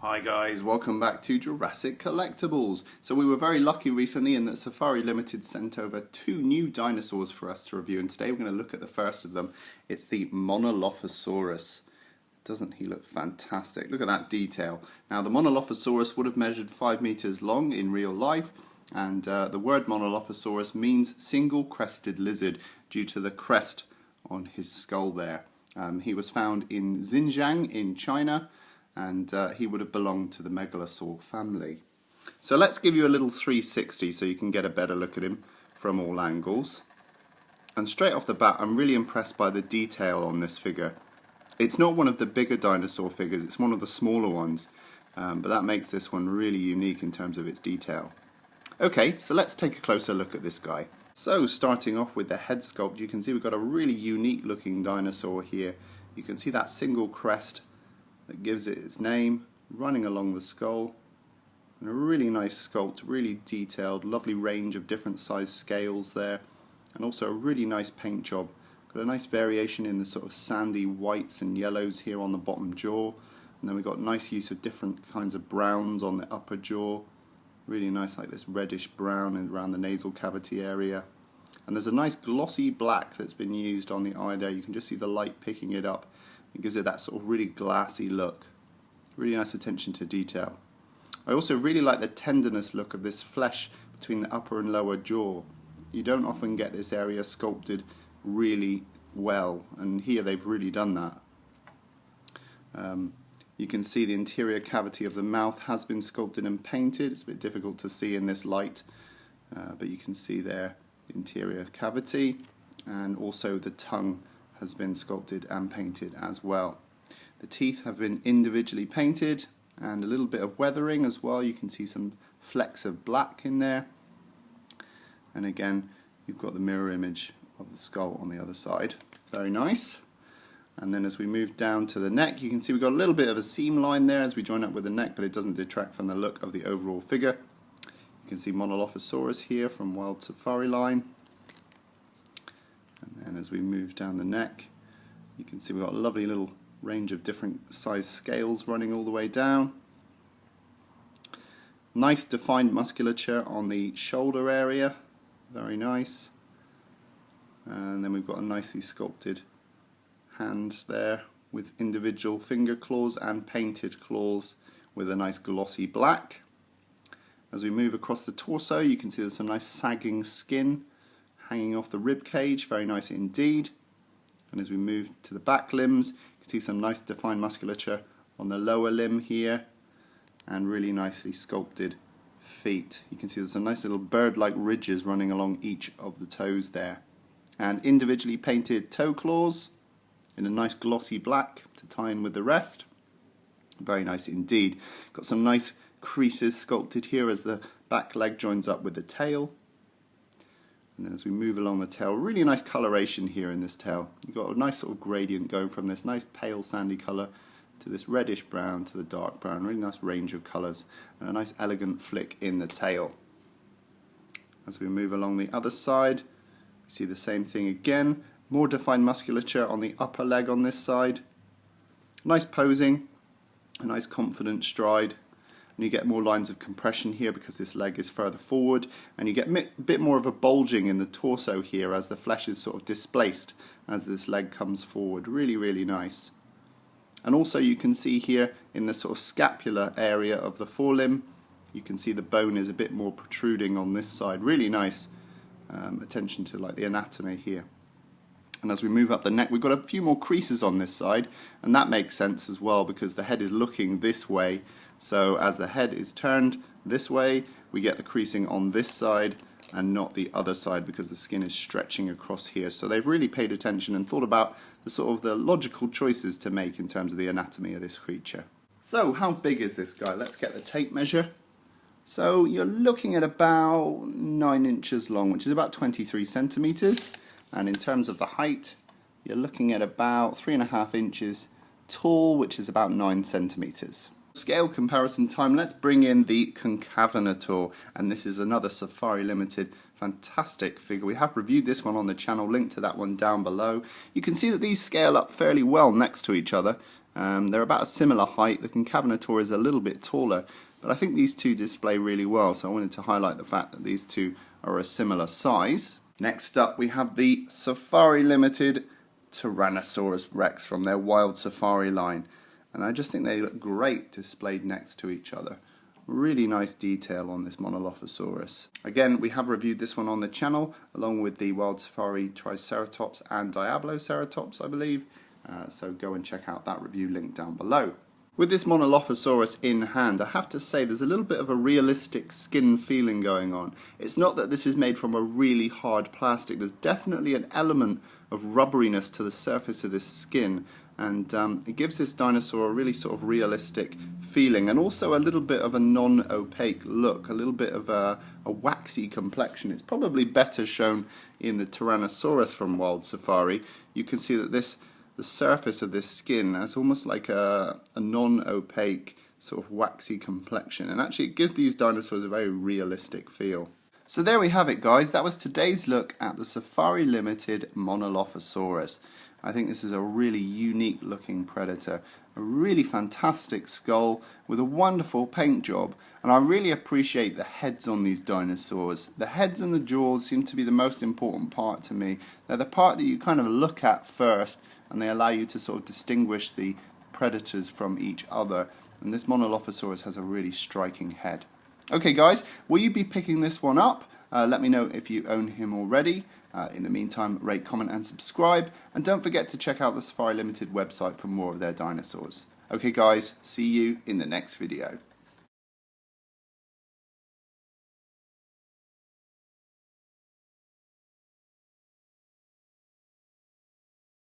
Hi guys, welcome back to Jurassic Collectibles. So we were very lucky recently in that Safari Limited sent over 2 new dinosaurs for us to review, and today we're going to look at the first of them. It's the Monolophosaurus. Doesn't he look fantastic? Look at that detail. Now the Monolophosaurus would have measured 5 meters long in real life, and the word Monolophosaurus means single crested lizard due to the crest on his skull there. He was found in Xinjiang in China, and he would have belonged to the Megalosaur family. So let's give you a little 360 so you can get a better look at him from all angles. And straight off the bat, I'm really impressed by the detail on this figure. It's not one of the bigger dinosaur figures, it's one of the smaller ones, but that makes this one really unique in terms of its detail. Okay, so let's take a closer look at this guy. So starting off with the head sculpt, you can see we've got a really unique looking dinosaur here. You can see that single crest that gives it its name running along the skull, and a really nice sculpt, really detailed, lovely range of different size scales there, and also a really nice paint job. Got a nice variation in the sort of sandy whites and yellows here on the bottom jaw, and then we've got nice use of different kinds of browns on the upper jaw, really nice like this reddish brown around the nasal cavity area, and there's a nice glossy black that's been used on the eye there. You can just see the light picking it up. It gives it that sort of really glassy look. Really nice attention to detail. I also really like the tenderness look of this flesh between the upper and lower jaw. You don't often get this area sculpted really well, and here they've really done that. You can see the interior cavity of the mouth has been sculpted and painted. It's a bit difficult to see in this light, but you can see there the interior cavity, and also the tongue has been sculpted and painted as well. The teeth have been individually painted, and a little bit of weathering as well. You can see some flecks of black in there, and again you've got the mirror image of the skull on the other side. Very nice. And then as we move down to the neck, you can see we've got a little bit of a seam line there as we join up with the neck, but it doesn't detract from the look of the overall figure. You can see Monolophosaurus here from Wild Safari line. And then as we move down the neck, you can see we've got a lovely little range of different size scales running all the way down. Nice defined musculature on the shoulder area, very nice. And then we've got a nicely sculpted hand there with individual finger claws and painted claws with a nice glossy black. As we move across the torso, you can see there's some nice sagging skin hanging off the rib cage, very nice indeed. And as we move to the back limbs, you can see some nice defined musculature on the lower limb here, and really nicely sculpted feet. You can see there's some nice little bird-like ridges running along each of the toes there, and individually painted toe claws in a nice glossy black to tie in with the rest. Very nice indeed. Got some nice creases sculpted here as the back leg joins up with the tail. And then as we move along the tail, really nice coloration here in this tail. You've got a nice sort of gradient going from this nice pale sandy colour to this reddish brown to the dark brown. Really nice range of colours and a nice elegant flick in the tail. As we move along the other side, we see the same thing again. More defined musculature on the upper leg on this side. Nice posing, a nice confident stride. And you get more lines of compression here because this leg is further forward, and you get a bit more of a bulging in the torso here as the flesh is sort of displaced as this leg comes forward. Really, really nice. And also you can see here in the sort of scapular area of the forelimb, you can see the bone is a bit more protruding on this side. Really nice attention to like the anatomy here. And as we move up the neck, we've got a few more creases on this side, and that makes sense as well because the head is looking this way. So as the head is turned this way, we get the creasing on this side and not the other side because the skin is stretching across here. So they've really paid attention and thought about the sort of the logical choices to make in terms of the anatomy of this creature. So how big is this guy? Let's get the tape measure. So you're looking at about 9 inches long, which is about 23 centimeters. And in terms of the height, you're looking at about 3.5 inches tall, which is about 9 centimeters. Scale comparison time, let's bring in the Concavenator, and this is another Safari Limited fantastic figure. We have reviewed this one on the channel, link to that one down below. You can see that these scale up fairly well next to each other, They're about a similar height. The Concavenator is a little bit taller, but I think these two display really well, so I wanted to highlight the fact that these two are a similar size. Next up we have the Safari Limited Tyrannosaurus Rex from their Wild Safari line, and I just think they look great displayed next to each other. Really nice detail on this Monolophosaurus. Again, we have reviewed this one on the channel along with the Wild Safari Triceratops and Diabloceratops, I believe, so go and check out that review link down below. With this Monolophosaurus in hand, I have to say there's a little bit of a realistic skin feeling going on. It's not that this is made from a really hard plastic. There's definitely an element of rubberiness to the surface of this skin, and it gives this dinosaur a really sort of realistic feeling, and also a little bit of a non-opaque look, a little bit of a waxy complexion. It's probably better shown in the Tyrannosaurus from Wild Safari. You can see that the surface of this skin has almost like a non-opaque sort of waxy complexion, and actually it gives these dinosaurs a very realistic feel. So there we have it, guys. That was today's look at the Safari Limited Monolophosaurus. I think this is a really unique looking predator, a really fantastic skull with a wonderful paint job, and I really appreciate the heads on these dinosaurs. The heads and the jaws seem to be the most important part to me. They're the part that you kind of look at first, and they allow you to sort of distinguish the predators from each other, and this Monolophosaurus has a really striking head. Okay guys, will you be picking this one up? Let me know if you own him already. In the meantime, rate, comment and subscribe, and don't forget to check out the Safari Limited website for more of their dinosaurs. Okay guys, see you in the next video.